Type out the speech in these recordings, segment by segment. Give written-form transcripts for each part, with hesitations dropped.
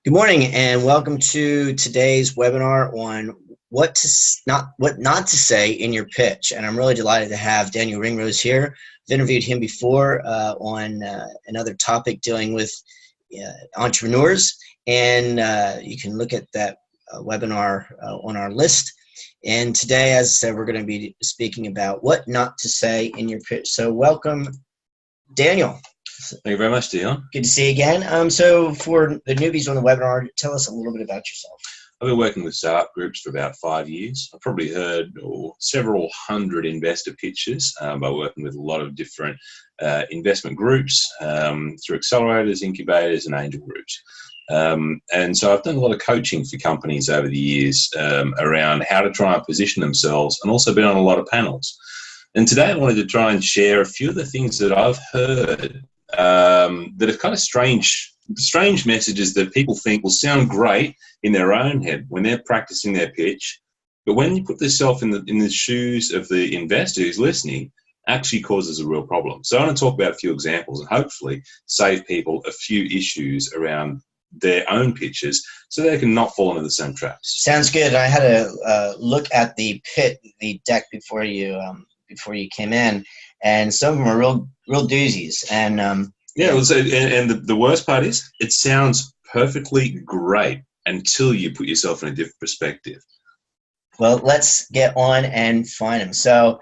Good morning and welcome to today's webinar on what not to say in your pitch. And I'm really delighted to have Daniel Ringrose here. I've interviewed him before on another topic dealing with entrepreneurs, and you can look at that webinar on our list. And today, as I said, we're going to be speaking about what not to say in your pitch. So welcome, Daniel. Thank you very much, Dion. Good to see you again. So for the newbies on the webinar, tell us a little bit about yourself. I've been working with startup groups for about 5 years. I've probably heard several hundred investor pitches by working with a lot of different investment groups through accelerators, incubators, and angel groups. And so I've done a lot of coaching for companies over the years around how to try and position themselves, and also been on a lot of panels. And today I wanted to try and share a few of the things that I've heard that are kind of strange messages that people think will sound great in their own head when they're practicing their pitch, but when you put yourself in the shoes of the investor who's listening, actually causes a real problem. So I want to talk about a few examples and hopefully save people a few issues around their own pitches so they can not fall into the same traps. Sounds good. I had a look at the deck before you came in, and some of them are real doozies. And the worst part is it sounds perfectly great until you put yourself in a different perspective. Well, let's get on and find them. So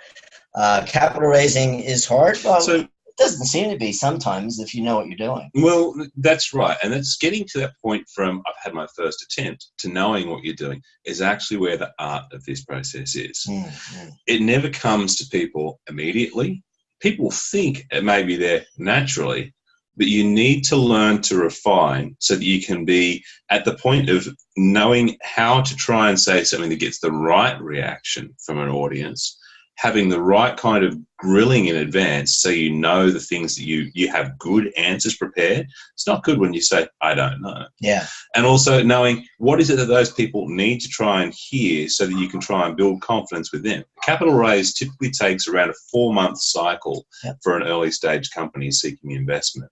capital raising is hard. Well, it doesn't seem to be sometimes if you know what you're doing. Well, that's right. And it's getting to that point from I've had my first attempt to knowing what you're doing is actually where the art of this process is. Mm-hmm. It never comes to people immediately. People think it may be there naturally, but you need to learn to refine so that you can be at the point of knowing how to try and say something that gets the right reaction from an audience, having the right kind of grilling in advance so you know the things that you have good answers prepared. It's not good when you say, I don't know. Yeah. And also knowing what is it that those people need to try and hear so that you can try and build confidence with them. A capital raise typically takes around a 4-month cycle for an early stage company seeking investment.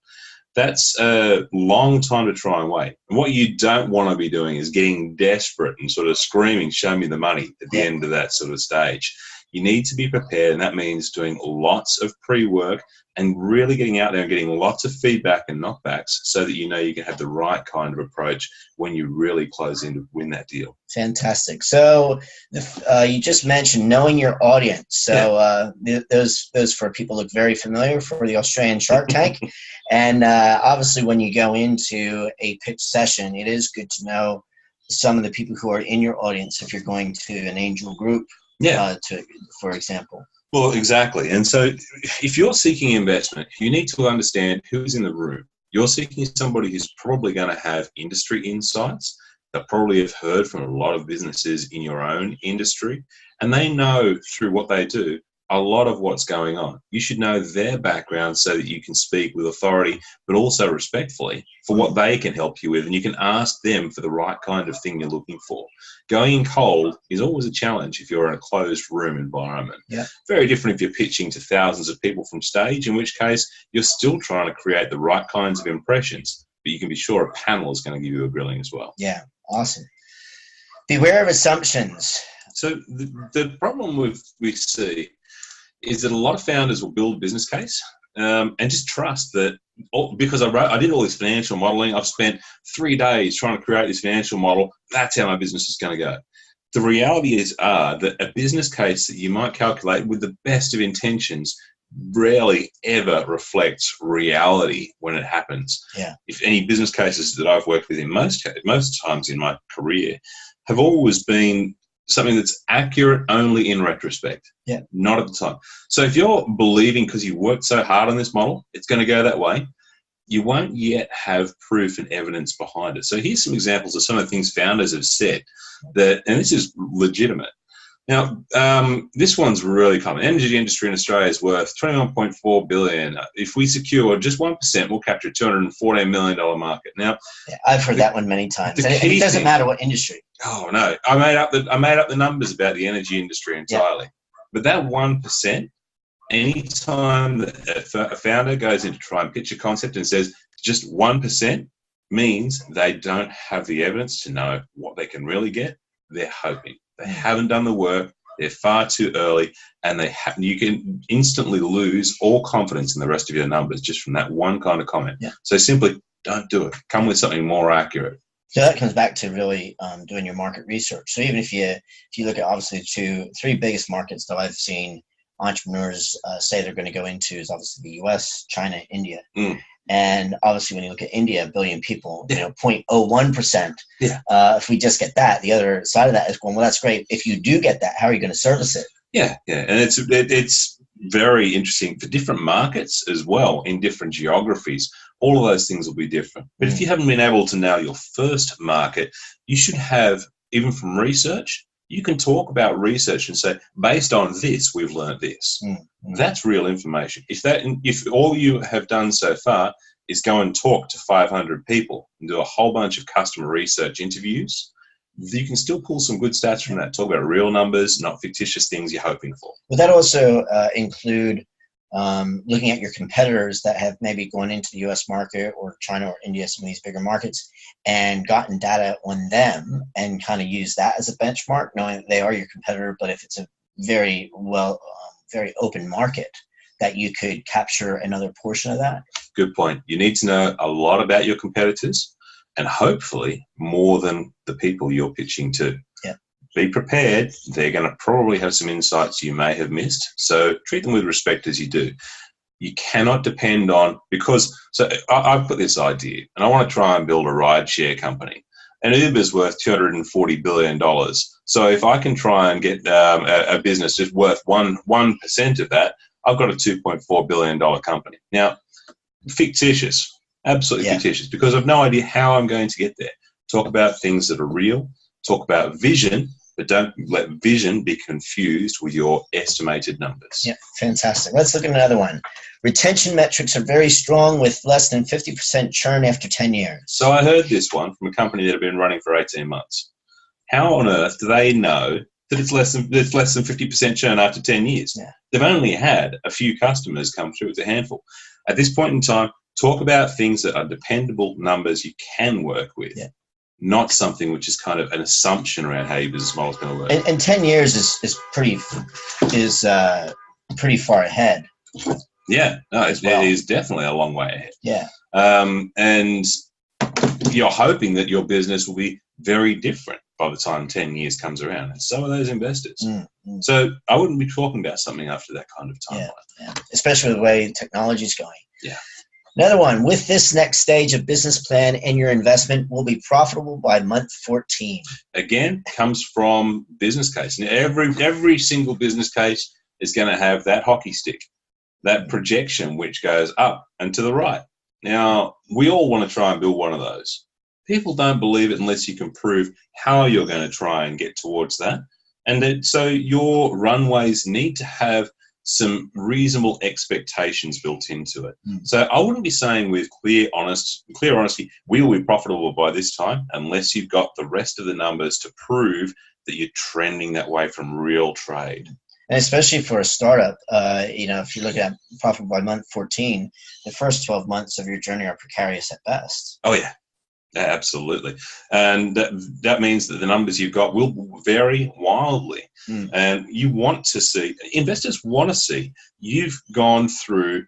That's a long time to try and wait. And what you don't want to be doing is getting desperate and sort of screaming, show me the money at the end of that sort of stage. You need to be prepared, and that means doing lots of pre-work and really getting out there and getting lots of feedback and knockbacks so that you know you can have the right kind of approach when you really close in to win that deal. Fantastic. So you just mentioned knowing your audience. So those for people look very familiar for the Australian Shark Tank. And obviously when you go into a pitch session, it is good to know some of the people who are in your audience if you're going to an angel group. For example. Well, exactly. And so if you're seeking investment, you need to understand who's in the room. You're seeking somebody who's probably going to have industry insights. They probably have heard from a lot of businesses in your own industry, and they know through what they do a lot of what's going on. You should know their background so that you can speak with authority, but also respectfully for what they can help you with. And you can ask them for the right kind of thing you're looking for. Going in cold is always a challenge if you're in a closed room environment. Yeah. Very different if you're pitching to thousands of people from stage, in which case you're still trying to create the right kinds of impressions, but you can be sure a panel is going to give you a grilling as well. Yeah, awesome. Beware of assumptions. So the problem we see is that a lot of founders will build a business case and just trust that because I did all this financial modeling, I've spent 3 days trying to create this financial model, that's how my business is going to go. The reality is that a business case that you might calculate with the best of intentions rarely ever reflects reality when it happens. Yeah. If any business cases that I've worked with in most times in my career have always been something that's accurate only in retrospect, not at the time. So if you're believing because you worked so hard on this model, it's going to go that way, you won't yet have proof and evidence behind it. So here's some examples of some of the things founders have said that, and this is legitimate. Now, this one's really common. Energy industry in Australia is worth $21.4 billion. If we secure just 1%, we'll capture a $214 million market. Now, I've heard that one many times. And it doesn't matter what industry. Oh no, I made up the numbers about the energy industry entirely. But that 1%, anytime that a founder goes in to try and pitch a concept and says just 1%, means they don't have the evidence to know what they can really get. They're hoping. They haven't done the work. They're far too early, and you can instantly lose all confidence in the rest of your numbers just from that one kind of comment. Yeah. So simply don't do it. Come with something more accurate. So that comes back to really doing your market research. So even if you look at obviously the three biggest markets that I've seen entrepreneurs say they're going to go into is obviously the U.S., China, India. And obviously when you look at India, 1 billion people, 0.01%. If we just get that, the other side of that is going, well, that's great. If you do get that, how are you going to service it? Yeah. And it's very interesting for different markets as well, in different geographies. All of those things will be different. But if you haven't been able to nail your first market, you should have, even from research, you can talk about research and say, based on this, we've learned this. That's real information. If all you have done so far is go and talk to 500 people and do a whole bunch of customer research interviews, you can still pull some good stats from that. Talk about real numbers, not fictitious things you're hoping for. Would that also include looking at your competitors that have maybe gone into the U.S. market or China or India, some of these bigger markets, and gotten data on them and kind of use that as a benchmark, knowing that they are your competitor, but if it's a very open market, that you could capture another portion of that? Good point. You need to know a lot about your competitors, and hopefully more than the people you're pitching to. Be prepared. They're going to probably have some insights you may have missed. So treat them with respect as you do. You cannot depend on, so I've got this idea and I want to try and build a rideshare company. And Uber's worth $240 billion. So if I can try and get a business just worth 1% of that, I've got a $2.4 billion company. Now, fictitious, absolutely fictitious, because I've no idea how I'm going to get there. Talk about things that are real, talk about vision, but don't let vision be confused with your estimated numbers. Yeah, fantastic. Let's look at another one. Retention metrics are very strong with less than 50% churn after 10 years. So I heard this one from a company that have been running for 18 months. How on earth do they know that it's less than 50% churn after 10 years? They've only had a few customers come through. It's a handful. At this point in time, talk about things that are dependable numbers you can work with. Not something which is kind of an assumption around how your business model is going to work. And 10 years is pretty far ahead. Yeah, no, it is definitely a long way ahead. And you're hoping that your business will be very different by the time 10 years comes around. And so are those investors. So I wouldn't be talking about something after that kind of timeline. Especially with the way technology is going. Another one, with this next stage of business plan and your investment will be profitable by month 14. Again, comes from business case. Now, every single business case is going to have that hockey stick, that projection which goes up and to the right. Now, we all want to try and build one of those. People don't believe it unless you can prove how you're going to try and get towards that. And so your runways need to have some reasonable expectations built into it. So I wouldn't be saying with clear honesty, we will be profitable by this time unless you've got the rest of the numbers to prove that you're trending that way from real trade. And especially for a startup, if you look at profitable by month 14, the first 12 months of your journey are precarious at best. Oh, yeah. Absolutely. And that means that the numbers you've got will vary wildly. And investors want to see you've gone through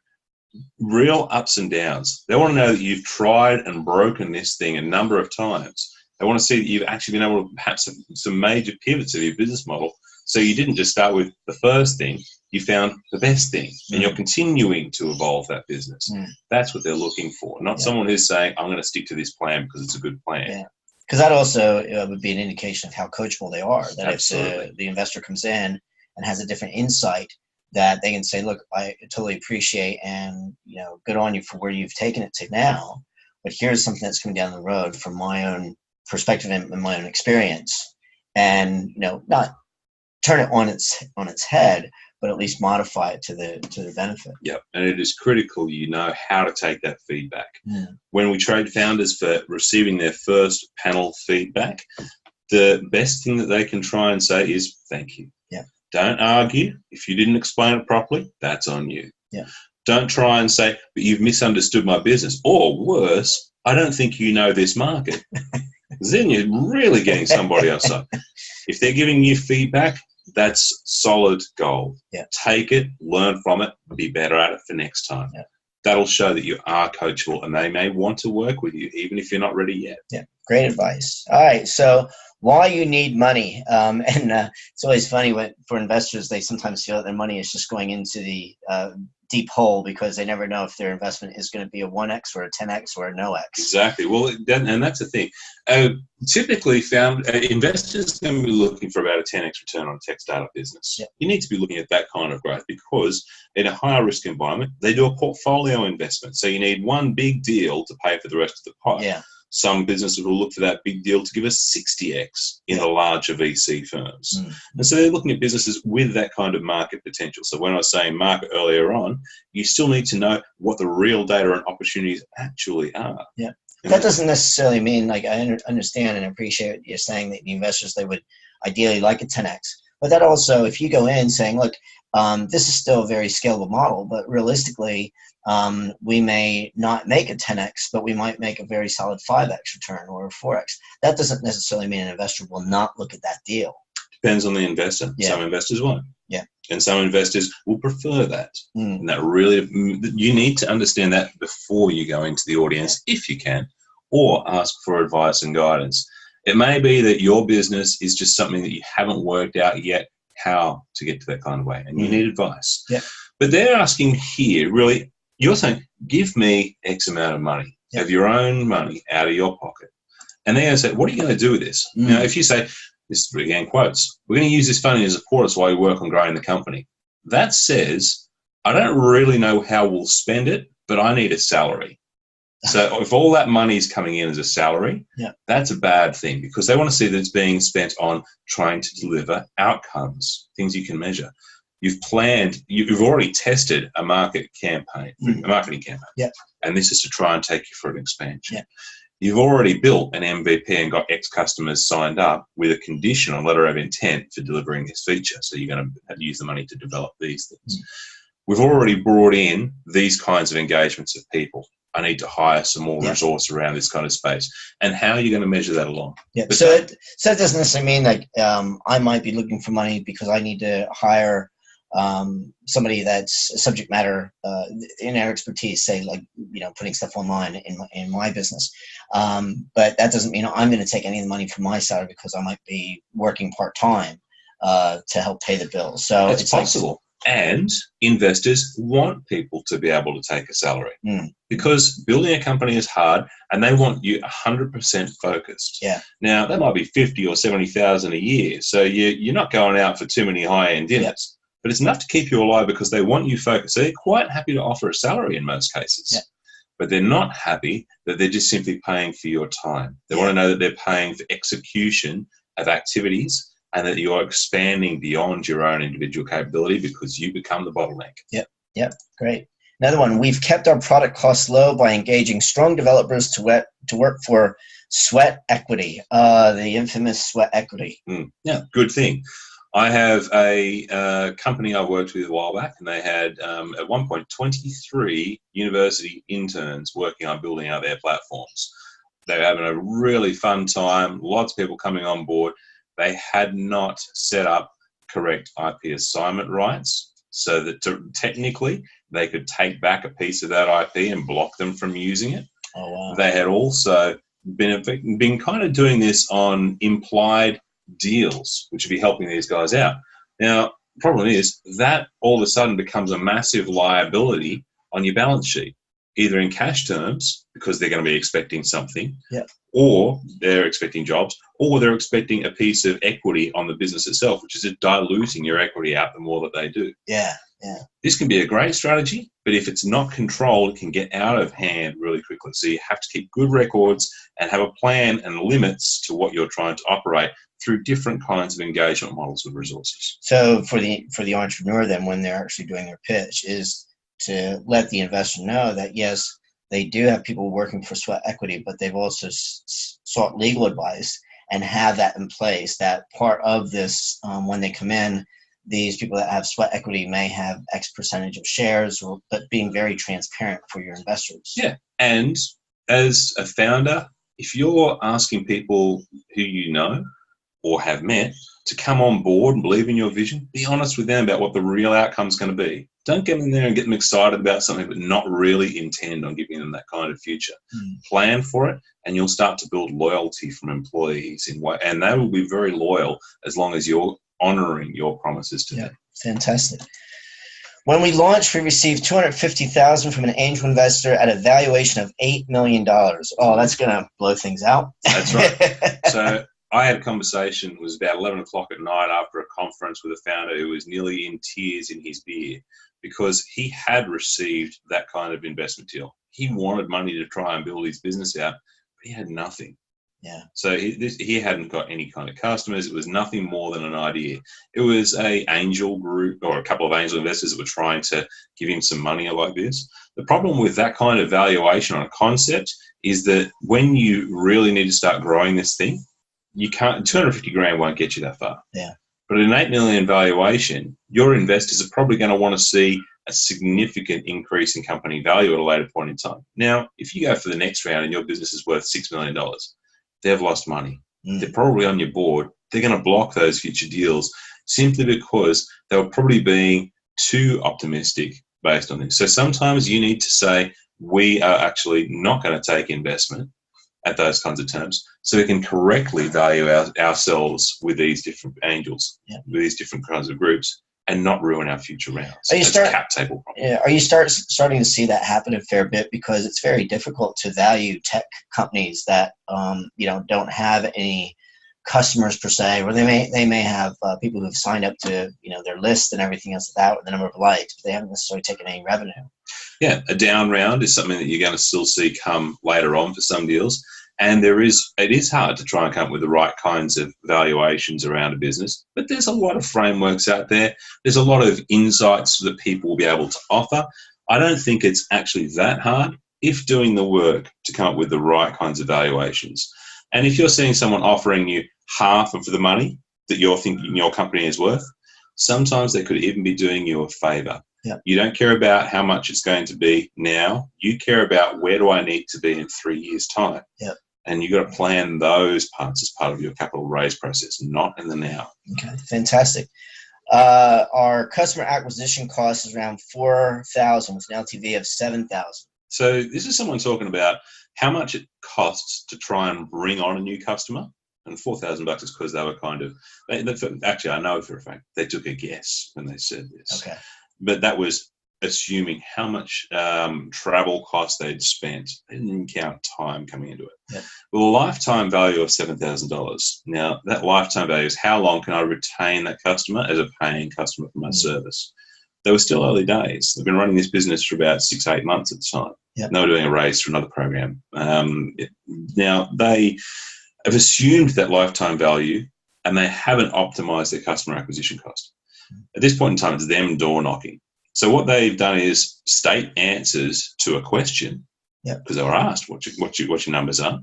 real ups and downs. They want to know that you've tried and broken this thing a number of times. They want to see that you've actually been able to have some major pivots of your business model. So you didn't just start with the first thing, you found the best thing, and you're continuing to evolve that business. That's what they're looking for, not someone who's saying, I'm going to stick to this plan because it's a good plan. Because that also would be an indication of how coachable they are. That Absolutely. If the investor comes in and has a different insight, that they can say, look, I totally appreciate and good on you for where you've taken it to now, but here's something that's coming down the road from my own perspective and my own experience, and not turn it on its head, but at least modify it to the benefit. Yep, and it is critical how to take that feedback. When we trade founders for receiving their first panel feedback, the best thing that they can try and say is thank you. Don't argue. If you didn't explain it properly, that's on you. Don't try and say, but you've misunderstood my business. Or worse, I don't think you know this market. Then you're really getting somebody else up. If they're giving you feedback, that's solid gold. Yeah. Take it, learn from it, be better at it for next time. Yeah. That'll show that you are coachable and they may want to work with you, even if you're not ready yet. Yeah, great advice. All right, so why you need money. It's always funny for investors, they sometimes feel that their money is just going into the deep hole because they never know if their investment is going to be a 1x or a 10x or a no X. Exactly. Well, and that's the thing. Typically, investors are going to be looking for about a 10x return on a tech startup business. Yeah. You need to be looking at that kind of growth because in a higher risk environment, they do a portfolio investment. So you need one big deal to pay for the rest of the pie. Yeah. Some businesses will look for that big deal to give us 60x in the larger VC firms. And so they're looking at businesses with that kind of market potential. So when I was saying market earlier on, you still need to know what the real data and opportunities actually are. Yeah. That doesn't necessarily mean, like, I understand and appreciate you're saying that the investors, they would ideally like a 10x. But that also, if you go in saying, look, this is still a very scalable model, but realistically, we may not make a 10x, but we might make a very solid 5x return or a 4x. That doesn't necessarily mean an investor will not look at that deal. Depends on the investor. Yeah. Some investors won't. Yeah. And some investors will prefer that. And that really, you need to understand that before you go into the audience, if you can, or ask for advice and guidance. It may be that your business is just something that you haven't worked out yet how to get to that kind of way, and you need advice. Yeah. But they're asking here, really, you're saying, give me X amount of money, of your own money out of your pocket. And they're going to say, what are you going to do with this? Now, if you say, this is again quotes, we're going to use this funding to support us while we work on growing the company. That says, I don't really know how we'll spend it, but I need a salary. So if all that money is coming in as a salary, that's a bad thing because they want to see that it's being spent on trying to deliver outcomes, things you can measure. You've planned, you've already tested a marketing campaign, and this is to try and take you for an expansion. Yeah. You've already built an MVP and got X customers signed up with a condition on letter of intent for delivering this feature. So you're going to have to use the money to develop these things. We've already brought in these kinds of engagements of people. I need to hire some more resource around this kind of space. And how are you going to measure that along? Yeah. So it doesn't necessarily mean like I might be looking for money because I need to hire somebody that's subject matter in their expertise, say like, putting stuff online in my business. But that doesn't mean I'm going to take any of the money from my salary because I might be working part-time to help pay the bills. So it's possible. And investors want people to be able to take a salary because building a company is hard and they want you 100% focused. Yeah. Now, that might be 50 or 70,000 a year. So you're not going out for too many high-end dinners, but it's enough to keep you alive because they want you focused. So they're quite happy to offer a salary in most cases, but they're not happy that they're just simply paying for your time. They want to know that they're paying for execution of activities and that you're expanding beyond your own individual capability because you become the bottleneck. Yep. Great. Another one, we've kept our product costs low by engaging strong developers to work for sweat equity, the infamous sweat equity. Yeah, good thing. I have a company I worked with a while back, and they had, at one point, 23 university interns working on building out their platforms. They were having a really fun time, lots of people coming on board. They had not set up correct IP assignment rights so that technically they could take back a piece of that IP and block them from using it. Oh, wow. They had also been kind of doing this on implied deals, which would be helping these guys out. Now, the problem is that all of a sudden becomes a massive liability on your balance sheet, either in cash terms, because they're going to be expecting something, or they're expecting jobs, or they're expecting a piece of equity on the business itself, which is diluting your equity out the more that they do. Yeah. This can be a great strategy, but if it's not controlled, it can get out of hand really quickly. So you have to keep good records and have a plan and limits to what you're trying to operate through different kinds of engagement models with resources. So for the entrepreneur then, when they're actually doing their pitch, is to let the investor know that, yes, they do have people working for sweat equity, but they've also sought legal advice and have that in place, that part of this, when they come in, these people that have sweat equity may have X percentage of shares, but being very transparent for your investors. Yeah, and as a founder, if you're asking people who you know or have met to come on board and believe in your vision, be honest with them about what the real outcome is going to be. Don't get in there and get them excited about something but not really intend on giving them that kind of future. Plan for it, and you'll start to build loyalty from employees, and they will be very loyal as long as you're honouring your promises to them. Fantastic. When we launched, we received $250,000 from an angel investor at a valuation of $8 million. Oh, that's going to blow things out. That's right. So I had a conversation, it was about 11 o'clock at night after a conference with a founder who was nearly in tears in his beer because he had received that kind of investment deal. He wanted money to try and build his business out, but he had nothing. Yeah. So he hadn't got any kind of customers. It was nothing more than an idea. It was a angel group or a couple of angel investors that were trying to give him some money like this. The problem with that kind of valuation on a concept is that when you really need to start growing this thing, you can't. 250 grand won't get you that far. Yeah. But at an 8 million valuation, your investors are probably going to want to see a significant increase in company value at a later point in time. Now, if you go for the next round and your business is worth $6 million, they've lost money. They're probably on your board. They're going to block those future deals simply because they were probably being too optimistic based on this. So sometimes you need to say, we are actually not going to take investment at those kinds of terms, so we can correctly value ourselves with these different angels, with these different kinds of groups, and not ruin our future rounds. Are you starting to see that happen a fair bit, because it's very difficult to value tech companies that don't have any customers per se, or they may have people who have signed up to their list and everything else like that, with the number of likes, but they haven't necessarily taken any revenue. Yeah, a down round is something that you're going to still see come later on for some deals. And it is hard to try and come up with the right kinds of valuations around a business, but there's a lot of frameworks out there. There's a lot of insights that people will be able to offer. I don't think it's actually that hard if doing the work to come up with the right kinds of valuations. And if you're seeing someone offering you half of the money that you're thinking your company is worth, sometimes they could even be doing you a favor. Yep. You don't care about how much it's going to be now. You care about, where do I need to be in 3 years' time? Yep. And you've got to plan those parts as part of your capital raise process, not in the now. Okay, fantastic. Our customer acquisition cost is around $4,000 with an LTV of $7,000. So this is someone talking about how much it costs to try and bring on a new customer. And $4,000 is because they were actually, I know for a fact, they took a guess when they said this. Okay. But that was assuming how much travel costs they'd spent. They didn't count time coming into it. Yep. Well, a lifetime value of $7,000. Now, that lifetime value is how long can I retain that customer as a paying customer for my service? They were still early days. They've been running this business for about 6-8 months at the time. Yep. They were doing a raise for another program. Now, they have assumed that lifetime value, and they haven't optimized their customer acquisition cost. At this point in time, it's them door knocking. So what they've done is state answers to a question, because they were asked what your numbers are,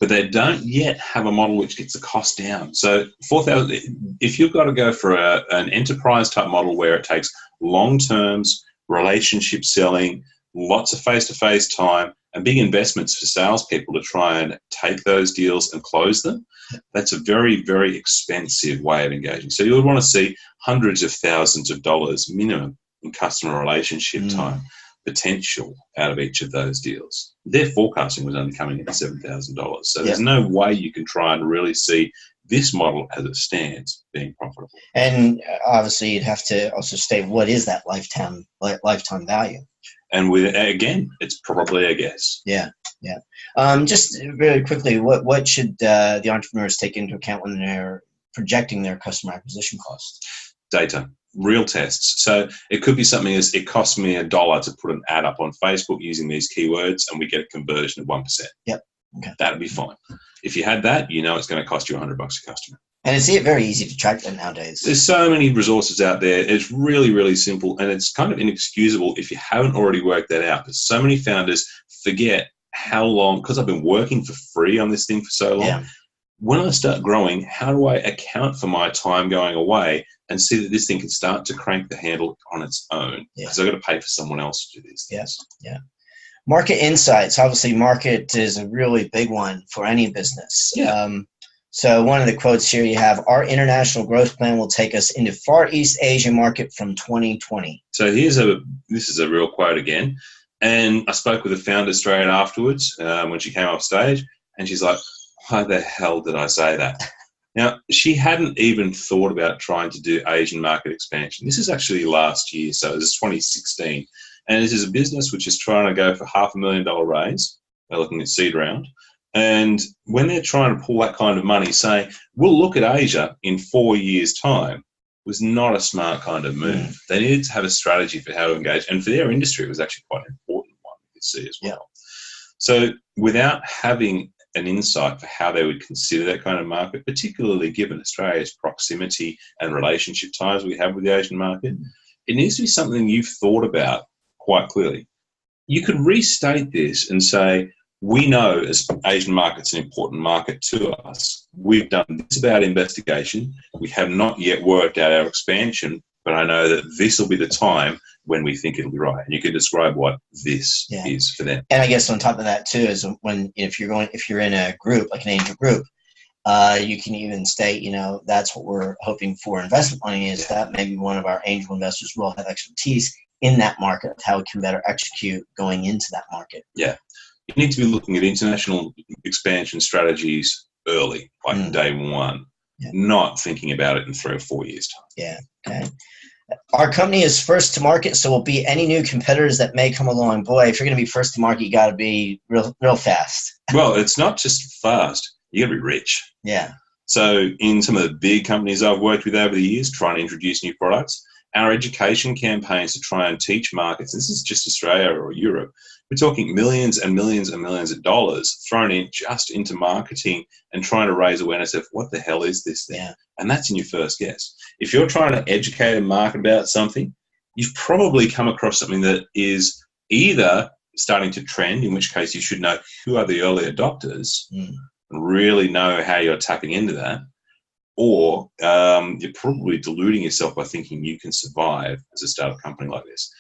but they don't yet have a model which gets the cost down. So $4,000. If you've got to go for an enterprise type model where it takes long terms, relationship selling, lots of face-to-face time, and big investments for salespeople to try and take those deals and close them, that's a very, very expensive way of engaging. So you would want to see hundreds of thousands of dollars minimum in customer relationship time potential out of each of those deals. Their forecasting was only coming in at $7,000. So there's no way you can try and really see this model as it stands being profitable. And obviously you'd have to also state, what is that lifetime value? And again, it's probably a guess. Yeah. Just really quickly, what should the entrepreneurs take into account when they're projecting their customer acquisition costs? Data, real tests. So it could be something as, it costs me $1 to put an ad up on Facebook using these keywords, and we get a conversion of 1%. Yep. Okay. That'd be fine. If you had that, it's going to cost you $100 a customer. And is it very easy to track that nowadays? There's so many resources out there. It's really, really simple, and it's kind of inexcusable if you haven't already worked that out. But so many founders forget how long, because I've been working for free on this thing for so long. Yeah. When I start growing, how do I account for my time going away and see that this thing can start to crank the handle on its own? Because I've got to pay for someone else to do these things. Yeah. Market insights. Obviously, market is a really big one for any business. Yeah. So one of the quotes here you have, our international growth plan will take us into Far East Asian market from 2020. So this is a real quote again. And I spoke with the founder straight afterwards when she came off stage, and she's like, why the hell did I say that? Now, she hadn't even thought about trying to do Asian market expansion. This is actually last year, so this is 2016. And this is a business which is trying to go for $500,000 raise. They're looking at seed round. And when they're trying to pull that kind of money, saying, we'll look at Asia in 4 years' time, was not a smart kind of move. They needed to have a strategy for how to engage. And for their industry, it was actually quite an important one, you could see as well. Yeah. So without having an insight for how they would consider that kind of market, particularly given Australia's proximity and relationship ties we have with the Asian market, it needs to be something you've thought about quite clearly. You could restate this and say, we know as Asian market's an important market to us. We've done this about investigation. We have not yet worked out our expansion, but I know that this will be the time when we think it'll be right. And you can describe what this is for them. And I guess on top of that too is when if you're in a group like an angel group, you can even state, that's what we're hoping for investment money is that maybe one of our angel investors will have expertise in that market, how we can better execute going into that market. Yeah. You need to be looking at international expansion strategies early, like day one, not thinking about it in 3 or 4 years' time. Yeah. Okay. Our company is first to market, so will be any new competitors that may come along. Boy, if you're going to be first to market, you got to be real fast. Well, it's not just fast. You got to be rich. Yeah. So in some of the big companies I've worked with over the years, trying to introduce new products, our education campaigns to try and teach markets, this is just Australia or Europe, we're talking millions and millions and millions of dollars thrown in just into marketing and trying to raise awareness of what the hell is this thing? Yeah. And that's in your first guess. If you're trying to educate a market about something, you've probably come across something that is either starting to trend, in which case you should know who are the early adopters and really know how you're tapping into that, or you're probably deluding yourself by thinking you can survive as a startup company like this.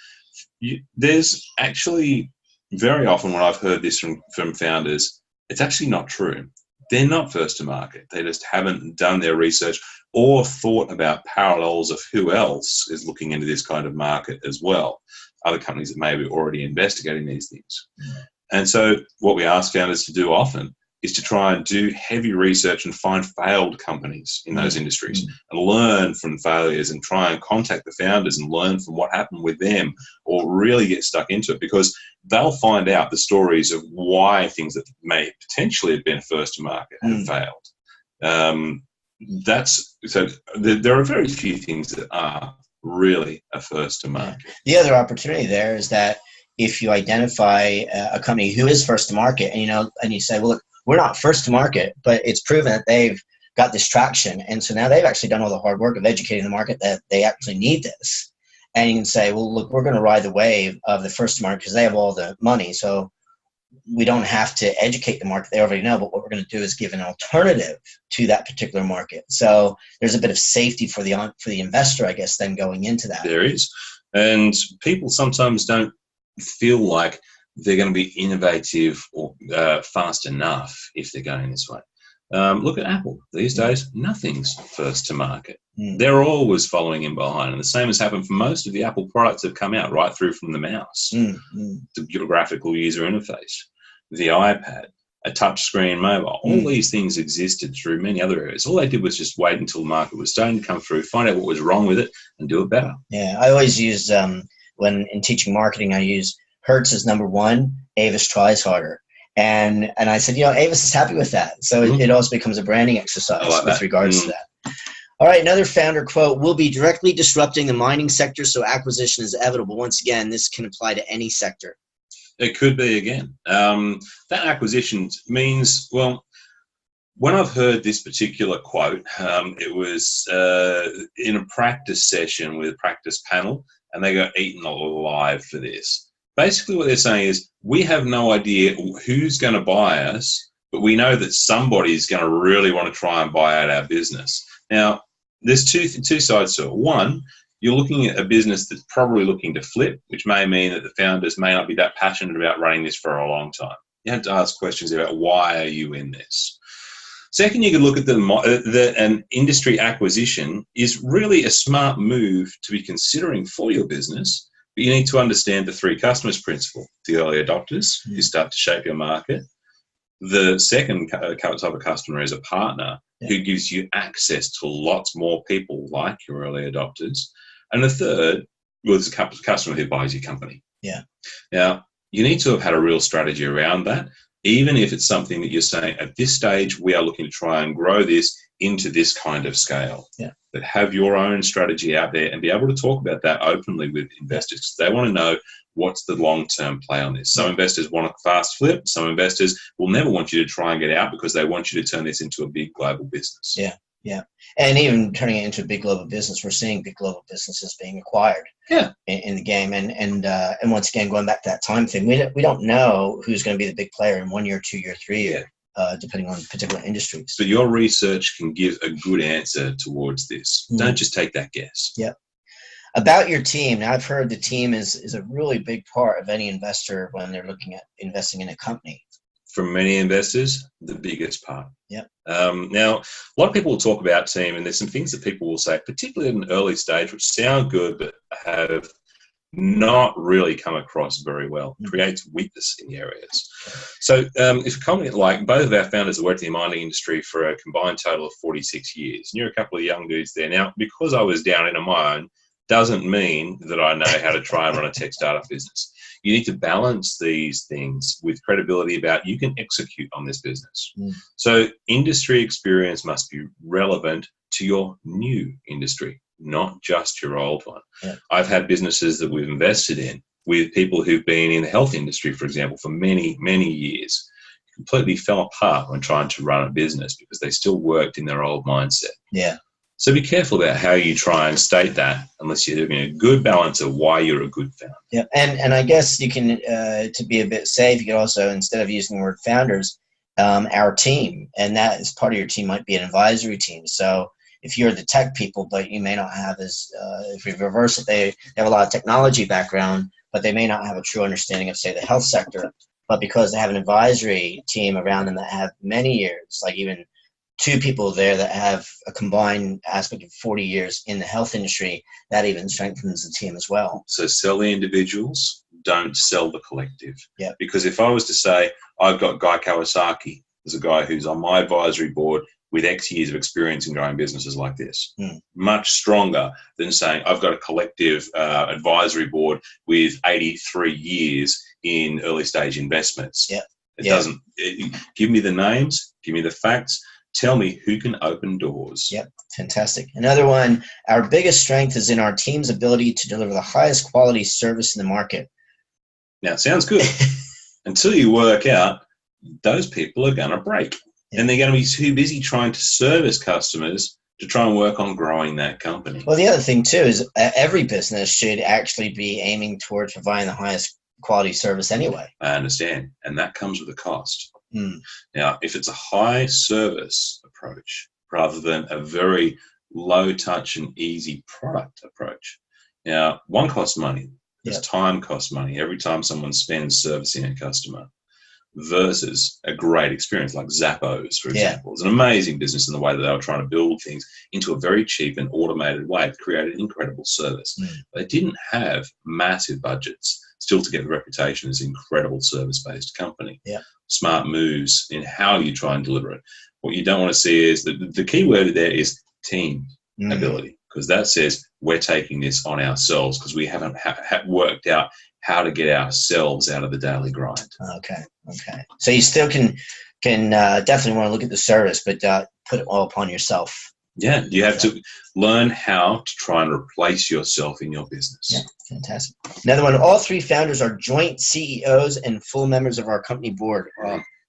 There's actually very often when I've heard this from founders, it's actually not true. They're not first to market. They just haven't done their research or thought about parallels of who else is looking into this kind of market as well. Other companies that may be already investigating these things. And so what we ask founders to do often is to try and do heavy research and find failed companies in those industries and learn from failures and try and contact the founders and learn from what happened with them or really get stuck into it, because they'll find out the stories of why things that may potentially have been first to market have failed. So there are very few things that are really a first to market. The other opportunity there is that if you identify a company who is first to market and you say, well, look, we're not first to market, but it's proven that they've got this traction. And so now they've actually done all the hard work of educating the market that they actually need this. And you can say, well, look, we're going to ride the wave of the first to market because they have all the money. So we don't have to educate the market. They already know. But what we're going to do is give an alternative to that particular market. So there's a bit of safety for the investor, I guess, then going into that. There is. And people sometimes don't feel like they're going to be innovative or fast enough if they're going this way. Look at Apple. These days, nothing's first to market. They're always following in behind. And the same has happened for most of the Apple products that have come out, right through from the mouse, the graphical user interface, the iPad, a touchscreen mobile. All these things existed through many other areas. All they did was just wait until the market was starting to come through, find out what was wrong with it, and do it better. Yeah, I always use, when in teaching marketing, I use Hertz is number one, Avis tries harder. And I said, Avis is happy with that. So it also becomes a branding exercise with regards to that. All right, another founder quote, we'll be directly disrupting the mining sector, so acquisition is inevitable. Once again, this can apply to any sector. It could be again. That acquisition means, well, when I've heard this particular quote, it was in a practice session with a practice panel, and they got eaten alive for this. Basically what they're saying is, we have no idea who's going to buy us, but we know that somebody's going to really want to try and buy out our business. Now, there's two sides to it. One, you're looking at a business that's probably looking to flip, which may mean that the founders may not be that passionate about running this for a long time. You have to ask questions about why are you in this. Second, you could look at an industry acquisition is really a smart move to be considering for your business, but you need to understand the 3 customers principle: the early adopters who start to shape your market. The second type of customer is a partner who gives you access to lots more people like your early adopters. And the third was a customer who buys your company. Yeah. Now, you need to have had a real strategy around that, even if it's something that you're saying at this stage, we are looking to try and grow this into this kind of scale. Yeah. But have your own strategy out there and be able to talk about that openly with investors. They want to know what's the long-term play on this. Some investors want a fast flip. Some investors will never want you to try and get out because they want you to turn this into a big global business. Yeah. Yeah. And even turning it into a big global business, we're seeing big global businesses being acquired in the game. And once again, going back to that time thing, we don't know who's going to be the big player in 1 year, 2 year, 3 year, depending on particular industries. But your research can give a good answer towards this. Don't just take that guess. Yeah. About your team. Now, I've heard the team is a really big part of any investor when they're looking at investing in a company. For many investors, the biggest part. Yeah. Now, a lot of people will talk about team, and there's some things that people will say, particularly at an early stage, which sound good but have not really come across very well. It creates weakness in the areas. So if a company like both of our founders have worked in the mining industry for a combined total of 46 years, and you're a couple of young dudes there. Now, because I was down in a mine, doesn't mean that I know how to try and run a tech startup business. You need to balance these things with credibility about you can execute on this business. So industry experience must be relevant to your new industry, not just your old one. Yeah. I've had businesses that we've invested in with people who've been in the health industry, for example, for many, many years, completely fell apart when trying to run a business because they still worked in their old mindset. Yeah. So be careful about how you try and state that unless you're doing a good balance of why you're a good founder. Yeah, and I guess you can, to be a bit safe, you can also, instead of using the word founders, our team, and that is part of your team might be an advisory team. So if you're the tech people, but you may not have if we reverse it, they have a lot of technology background, but they may not have a true understanding of, say, the health sector. But because they have an advisory team around them that have many years, like even 2 people there that have a combined aspect of 40 years in the health industry, that even strengthens the team as well. So sell the individuals, don't sell the collective. Yeah. Because if I was to say, I've got Guy Kawasaki as a guy who's on my advisory board with X years of experience in growing businesses like this, much stronger than saying I've got a collective advisory board with 83 years in early stage investments. Yeah. It doesn't give me the names, give me the facts. Tell me who can open doors. Yep, fantastic. Another one, our biggest strength is in our team's ability to deliver the highest quality service in the market. Now, it sounds good. Until you work out, those people are going to break. And they're going to be too busy trying to service customers to try and work on growing that company. Well, the other thing, too, is every business should actually be aiming towards providing the highest quality service anyway. I understand. And that comes with a cost. Now, if it's a high service approach rather than a very low touch and easy product approach, now one costs money. There's time costs money every time someone spends servicing a customer versus a great experience like Zappos, for example. It's an amazing business in the way that they were trying to build things into a very cheap and automated way to create an incredible service. They didn't have massive budgets still to get the reputation as an incredible service-based company. Smart moves in how you try and deliver it. What you don't want to see is the key word there is team ability, because that says we're taking this on ourselves because we haven't worked out how to get ourselves out of the daily grind. Okay. So you still can definitely want to look at the service, but put it all upon yourself. Yeah, you have to learn how to try and replace yourself in your business. Yeah, fantastic. Another one, all 3 founders are joint CEOs and full members of our company board.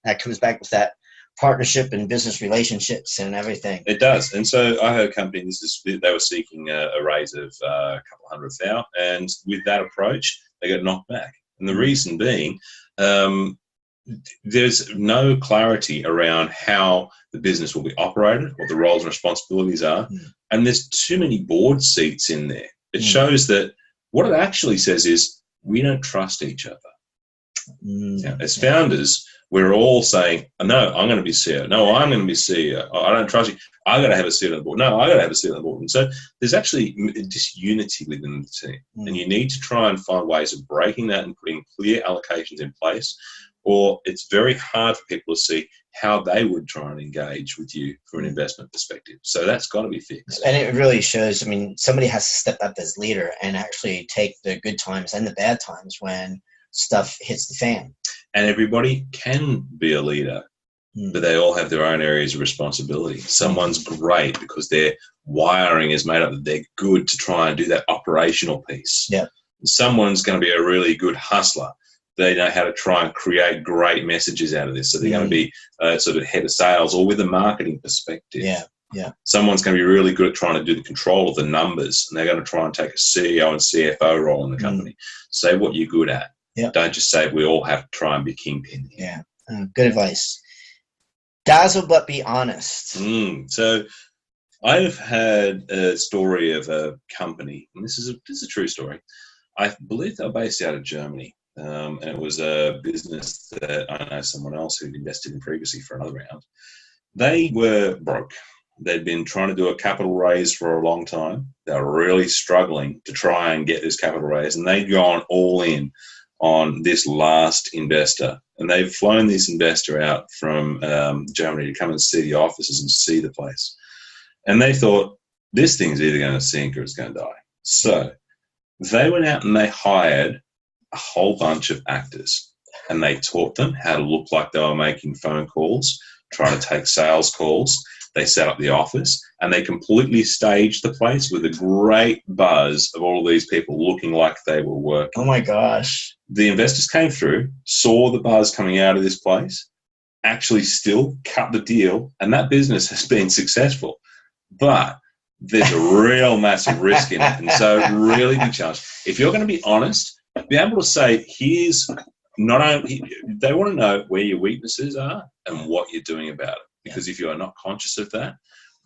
That comes back with that partnership and business relationships and everything. It does. And so I heard a company, they were seeking a raise of a couple $100,000, and with that approach, they got knocked back. And the reason being, there's no clarity around how the business will be operated, what the roles and responsibilities are, and there's too many board seats in there. It shows that what it actually says is we don't trust each other. As founders, we're all saying, no, I'm going to be CEO. No, I'm going to be CEO. I don't trust you. I got to have a seat on the board. No, I got to have a seat on the board. And so there's actually disunity within the team. And you need to try and find ways of breaking that and putting clear allocations in place, or it's very hard for people to see how they would try and engage with you from an investment perspective. So that's got to be fixed. And it really shows, I mean, somebody has to step up as leader and actually take the good times and the bad times when stuff hits the fan. And everybody can be a leader, but they all have their own areas of responsibility. Someone's great because their wiring is made up that they're good to try and do that operational piece. Yeah. Someone's going to be a really good hustler. They know how to try and create great messages out of this. So they're going to be sort of head of sales or with a marketing perspective. Yeah. Someone's going to be really good at trying to do the control of the numbers, and they're going to try and take a CEO and CFO role in the company. Say what you're good at. Don't just say we all have to try and be kingpin. Good advice. Dazzle but be honest. So I've had a story of a company, and this is a true story. I believe they were based out of Germany, and it was a business that I know someone else who'd invested in previously for another round. They were broke. They'd been trying to do a capital raise for a long time. They were really struggling to try and get this capital raise, and they'd gone all in on this last investor. And they've flown this investor out from Germany to come and see the offices and see the place. And they thought, this thing's either going to sink or it's going to die. So they went out and they hired a whole bunch of actors. And they taught them how to look like they were making phone calls, trying to take sales calls. They set up the office and they completely staged the place with a great buzz of all of these people looking like they were working. Oh my gosh. The investors came through, saw the buzz coming out of this place, actually still cut the deal, and that business has been successful. But there's a real massive risk in it. And so really be challenged. If you're going to be honest, be able to say, here's not only, they want to know where your weaknesses are and what you're doing about it. Because if you are not conscious of that,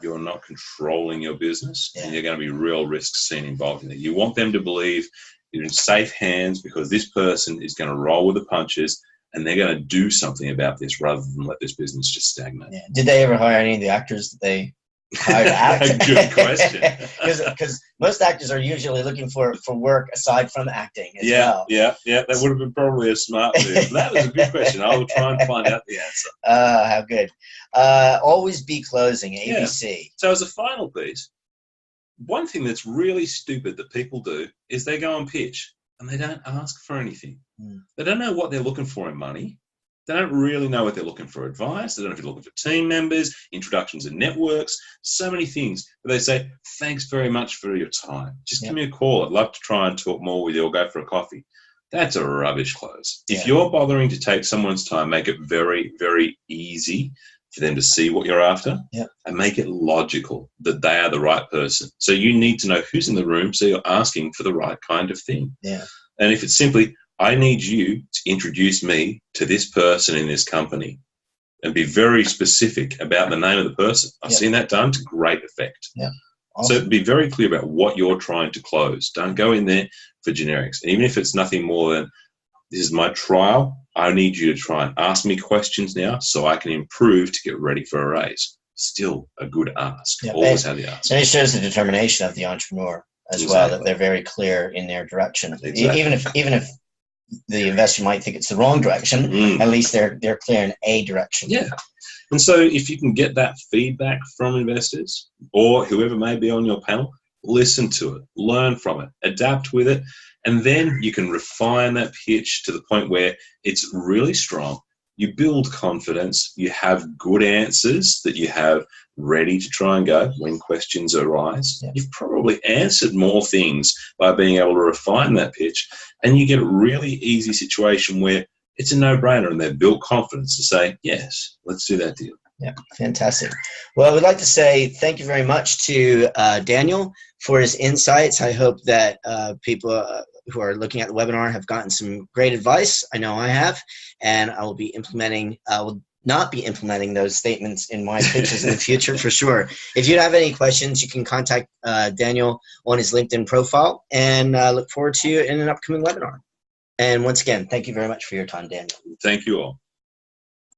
you're not controlling your business, and you're going to be real risks seen involved in it. You want them to believe you're in safe hands because this person is going to roll with the punches and they're going to do something about this rather than let this business just stagnate. Yeah. Did they ever hire any of the actors that they hired to act? Good question. Because most actors are usually looking for work aside from acting as well. Yeah. That would have been probably a smart move. That was a good question. I will try and find out the answer. How good. Always be closing, ABC. Yeah. So as a final piece, one thing that's really stupid that people do is they go and pitch and they don't ask for anything. They don't know what they're looking for in money. They don't really know what they're looking for advice. They don't know if they're looking for team members, introductions and networks, so many things. But they say, thanks very much for your time. Just give me a call. I'd love to try and talk more with you or go for a coffee. That's a rubbish close. If you're bothering to take someone's time, make it very, very easy for them to see what you're after and make it logical that they are the right person. So you need to know who's in the room so you're asking for the right kind of thing. And if it's simply, I need you to introduce me to this person in this company and be very specific about the name of the person. I've seen that done to great effect. Awesome. So be very clear about what you're trying to close. Don't go in there for generics. And even if it's nothing more than, this is my trial, I need you to try and ask me questions now so I can improve to get ready for a raise. Still a good ask. Always have the ask. And it shows the determination of the entrepreneur as well, that they're very clear in their direction. Even if the investor might think it's the wrong direction, at least they're clear in a direction. And so if you can get that feedback from investors or whoever may be on your panel, listen to it, learn from it, adapt with it, and then you can refine that pitch to the point where it's really strong. You build confidence, you have good answers that you have ready to try and go when questions arise. You've probably answered more things by being able to refine that pitch, and you get a really easy situation where it's a no-brainer and they've built confidence to say, yes, let's do that deal. Yeah, fantastic. Well, I would like to say thank you very much to Daniel for his insights. I hope that people who are looking at the webinar have gotten some great advice. I know I have, and I will be implementing, not be implementing those statements in my pitches in the future for sure. If you have any questions, you can contact Daniel on his LinkedIn profile, and look forward to you in an upcoming webinar. And once again, thank you very much for your time, Daniel. Thank you all.